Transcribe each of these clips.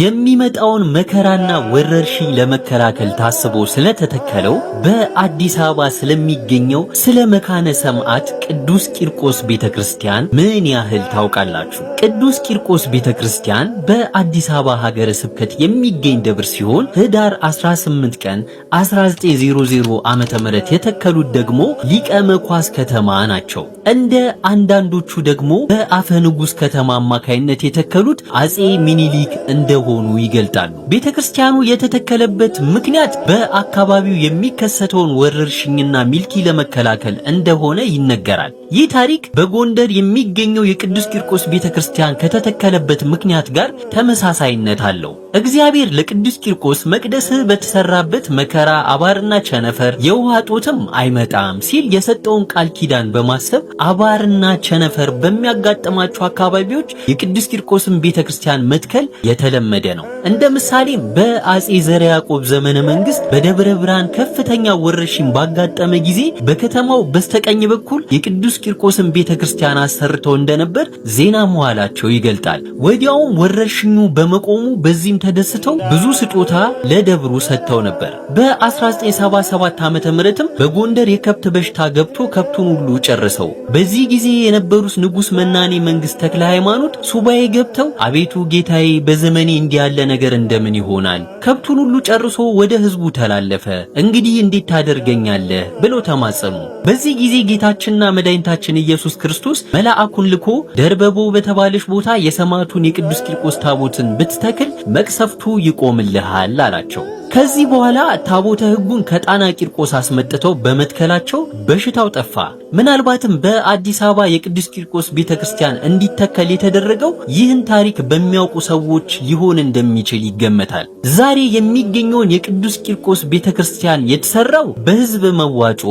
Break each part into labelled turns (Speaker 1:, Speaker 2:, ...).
Speaker 1: የሚመጣውን መከራና ወረርሽኝ ለመከላከል ታስቦ ስለተተከለው በአዲስ አበባ ስለሚገኘው ስለ መካነ ሰማዕት ቅዱስ ቂርቆስ ቤተክርስቲያን ምን ያህል ታውቃላችሁ? ቅዱስ ቂርቆስ ቤተክርስቲያን በአዲስ አበባ ሀገረ ስብከት የሚገኝ ደብር ሲሆን ህዳር 18 ቀን 1900 ዓመተ ምህረት የተከሉት ደግሞ ሊቀ መኳስ ከተማ ናቸው። እንደ አንዳንዶቹ ደግሞ በአፈ ንጉስ ከተማ አማካይነት የተከሉት አጼ ሚኒሊክ እንደሆኑ ይገልጣሉ። ቤተክርስቲያኑ የተተከለበት ምክንያት በአካባቢው የሚከሰተውን ወረርሽኝና ሚልኪ ለመከላከል እንደሆነ ይነገራል። ይህ ታሪክ በጎንደር የሚገኘው የቅዱስ ቂርቆስ ቤተክርስቲያን ከተተከለበት ምክንያት ጋር ተመሳሳይነት አለው። እግዚአብሔር ለቅዱስ ቂርቆስ መቅደስህ በተሰራበት መከራ፣ አባርና ቸነፈር የውሃ ጦትም አይመጣም ሲል የሰጠውን ቃል ኪዳን በማሰብ አባርና ቸነፈር በሚያጋጥማቸው አካባቢዎች የቅዱስ ቂርቆስን ቤተክርስቲያን መትከል የተለመደ ነው። እንደ ምሳሌም በአጼ ዘርዓ ያዕቆብ ዘመነ መንግስት በደብረ ብርሃን ከፍተኛ ወረርሽኝ ባጋጠመ ጊዜ በከተማው በስተቀኝ በኩል የቅዱስ ቂርቆስን ቤተክርስቲያን አሰርተው እንደነበር ዜና መዋላቸው ይገልጣል። ወዲያውም ወረርሽኙ በመቆሙ በዚህም ተደስተው ብዙ ስጦታ ለደብሩ ሰጥተው ነበር። በ1977 ዓመተ ምህረትም በጎንደር የከብት በሽታ ገብቶ ከብቱን ሁሉ ጨርሰው በዚህ ጊዜ የነበሩት ንጉስ መናኔ መንግስት ተክለ ሃይማኖት ሱባኤ ገብተው አቤቱ ጌታዬ በዘመኔ እንዲህ ያለ ነገር እንደምን ይሆናል? ከብቱን ሁሉ ጨርሶ ወደ ህዝቡ ተላለፈ። እንግዲህ እንዴት ታደርገኛለህ? ብለው ተማጸኑ። በዚህ ጊዜ ጌታችንና መድኃኒታችን ኢየሱስ ክርስቶስ መልአኩን ልኮ ደርበቦ በተባለች ቦታ የሰማዕቱን የቅዱስ ቂርቆስ ታቦትን ብትተክል መቅሰፍቱ ይቆምልሃል አላቸው። ከዚህ በኋላ ታቦተ ሕጉን ከጣና ቂርቆስ አስመጥተው በመትከላቸው በሽታው ጠፋ። ምናልባትም በአዲስ አበባ የቅዱስ ቂርቆስ ቤተክርስቲያን እንዲተከል የተደረገው ይህን ታሪክ በሚያውቁ ሰዎች ሊሆን እንደሚችል ይገመታል። ዛሬ የሚገኘውን የቅዱስ ቂርቆስ ቤተክርስቲያን የተሰራው በህዝብ መዋጮ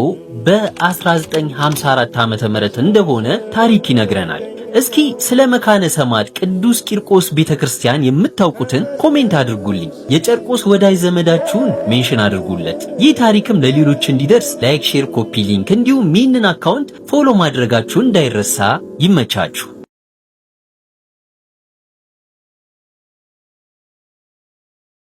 Speaker 1: በ1954 ዓመተ ምህረት እንደሆነ ታሪክ ይነግረናል። እስኪ ስለ መካነ ሰማዕት ቅዱስ ቂርቆስ ቤተክርስቲያን የምታውቁትን ኮሜንት አድርጉልኝ። የጨርቆስ ወዳጅ ዘመዳችሁን ሜንሽን አድርጉለት። ይህ ታሪክም ለሌሎች እንዲደርስ ላይክ፣ ሼር፣ ኮፒ ሊንክ እንዲሁም ይህንን አካውንት ፎሎ ማድረጋችሁ እንዳይረሳ። ይመቻችሁ።